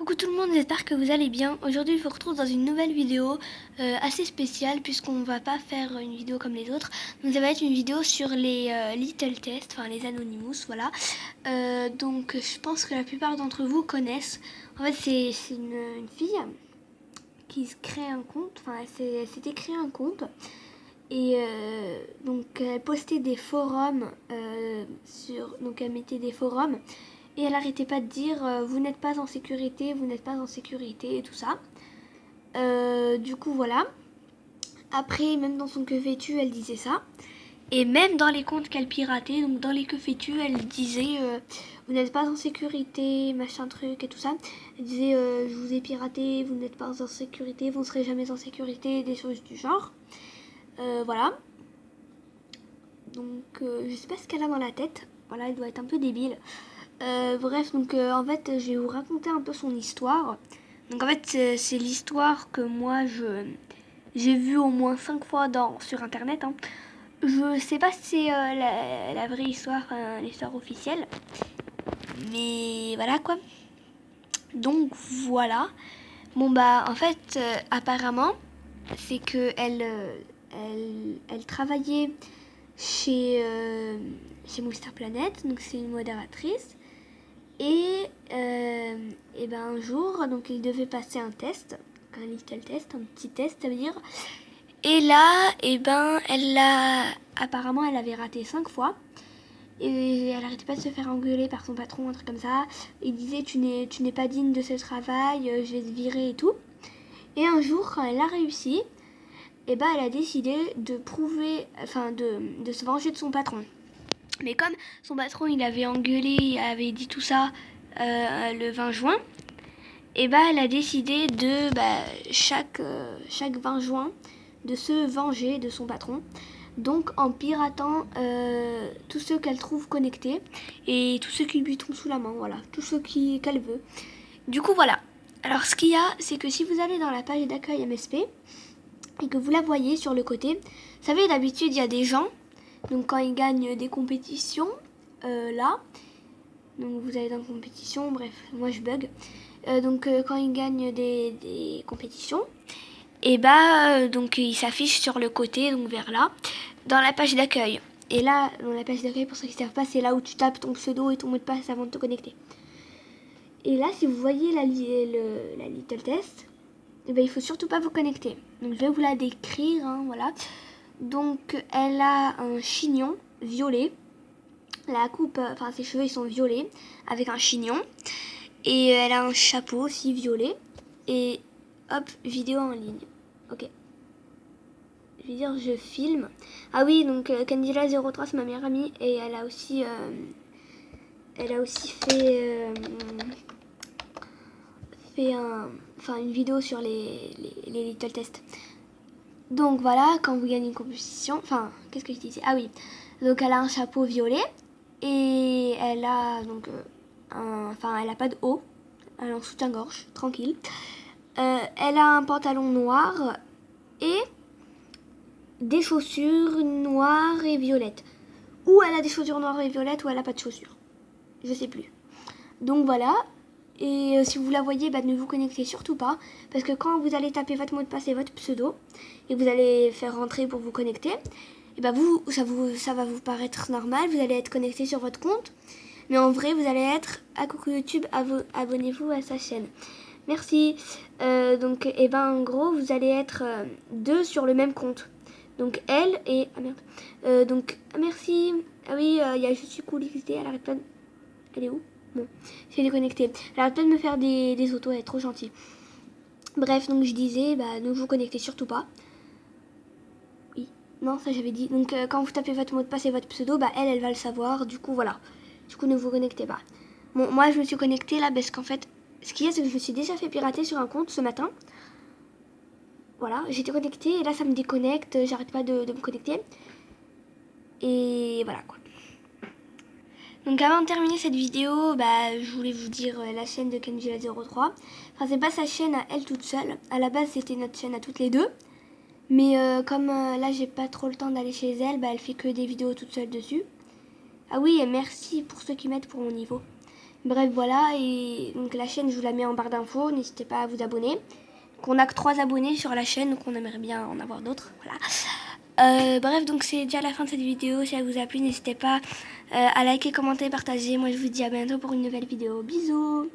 Coucou tout le monde, j'espère que vous allez bien. Aujourd'hui, je vous retrouve dans une nouvelle vidéo assez spéciale puisqu'on va pas faire une vidéo comme les autres. Donc ça va être une vidéo sur les Little Tests, enfin les Anonymous, voilà. Donc je pense que la plupart d'entre vous connaissent. En fait, c'est une fille qui se crée un compte, enfin elle s'était créé un compte. Et donc elle postait des forums donc elle mettait des forums et elle arrêtait pas de dire vous n'êtes pas en sécurité, vous n'êtes pas en sécurité et tout ça. Du coup voilà. Après même dans son que fais-tu elle disait ça. Et même dans les comptes qu'elle piratait, donc dans les que fais-tu elle disait vous n'êtes pas en sécurité, machin truc et tout ça. Elle disait je vous ai piraté, vous n'êtes pas en sécurité, vous ne serez jamais en sécurité, des choses du genre. Voilà. Donc je sais pas ce qu'elle a dans la tête. Voilà, elle doit être un peu débile. Bref, donc en fait, je vais vous raconter un peu son histoire. Donc en fait, c'est l'histoire que moi j'ai vue au moins 5 fois sur internet. Hein. Je sais pas si c'est la vraie histoire, l'histoire officielle. Mais voilà quoi. Donc voilà. Bon bah en fait, apparemment, c'est que elle travaillait chez Monster Planet, donc c'est une modératrice. Et ben un jour, donc il devait passer un test, un little test, un petit test, ça veut dire. Et là, et ben apparemment elle avait raté 5 fois. Et elle arrêtait pas de se faire engueuler par son patron, un truc comme ça. Il disait tu n'es pas digne de ce travail, je vais te virer et tout. Et un jour, quand elle a réussi, et ben elle a décidé de prouver, enfin de se venger de son patron. Mais comme son patron il avait engueulé, il avait dit tout ça le 20 juin, et bah elle a décidé de chaque 20 juin de se venger de son patron. Donc en piratant tous ceux qu'elle trouve connectés et tous ceux qui lui tombent sous la main, voilà, tous ceux qu'elle veut. Du coup voilà. Alors ce qu'il y a, c'est que si vous allez dans la page d'accueil MSP et que vous la voyez sur le côté, vous savez d'habitude il y a des gens, donc quand ils gagnent des compétitions, là, donc vous allez dans compétition, bref, moi je bug. Donc quand ils gagnent des compétitions, et donc ils s'affichent sur le côté, donc vers là, dans la page d'accueil. Et là, dans la page d'accueil, pour ceux qui ne savent pas, c'est là où tu tapes ton pseudo et ton mot de passe avant de te connecter. Et là, si vous voyez la little test, et il faut surtout pas vous connecter. Donc je vais vous la décrire, hein, voilà. Donc elle a un chignon violet. La coupe, enfin ses cheveux ils sont violets avec un chignon. Et elle a un chapeau aussi violet. Et hop, vidéo en ligne. Ok. Je vais dire je filme. Ah oui, donc Candila03 c'est ma meilleure amie. Et elle a aussi fait une vidéo sur les little tests. Donc voilà, quand vous gagnez une compétition, enfin, qu'est-ce que je disais? Ah oui, donc elle a un chapeau violet et elle a donc elle a pas de haut, elle est en soutien-gorge, tranquille. Elle a un pantalon noir et des chaussures noires et violettes. Ou elle a des chaussures noires et violettes ou elle a pas de chaussures, je sais plus. Donc voilà. Et si vous la voyez, ne vous connectez surtout pas. Parce que quand vous allez taper votre mot de passe et votre pseudo, et vous allez faire rentrer pour vous connecter, et ça va vous paraître normal. Vous allez être connecté sur votre compte. Mais en vrai, vous allez être à Coucou YouTube, abonnez-vous à sa chaîne. Merci. Donc, en gros, vous allez être deux sur le même compte. Donc, elle et... Ah merde. Merci. Ah oui, il y a Je suis cool XD, elle arrête pas de... Elle est où? Bon, c'est déconnecté. Elle arrête pas de me faire des autos, elle est trop gentille. Bref, donc je disais, ne vous connectez surtout pas. Oui, non, ça j'avais dit. Donc quand vous tapez votre mot de passe et votre pseudo, elle va le savoir. Du coup, voilà. Du coup, ne vous connectez pas. Bon, moi je me suis connectée là parce qu'en fait, ce qu'il y a, c'est que je me suis déjà fait pirater sur un compte ce matin. Voilà, j'étais connectée et là ça me déconnecte, j'arrête pas de me connecter. Et voilà quoi. Donc avant de terminer cette vidéo, je voulais vous dire la chaîne de Kenjila03. Enfin, c'est pas sa chaîne à elle toute seule. À la base, c'était notre chaîne à toutes les deux. Mais comme là, j'ai pas trop le temps d'aller chez elle, elle fait que des vidéos toute seule dessus. Ah oui, et merci pour ceux qui m'aident pour mon niveau. Bref, voilà, et donc la chaîne, je vous la mets en barre d'infos, n'hésitez pas à vous abonner. Qu'on a que 3 abonnés sur la chaîne, donc on aimerait bien en avoir d'autres, voilà. Bref, donc c'est déjà la fin de cette vidéo. Si elle vous a plu, n'hésitez pas à liker, commenter, partager. Moi, je vous dis à bientôt pour une nouvelle vidéo. Bisous!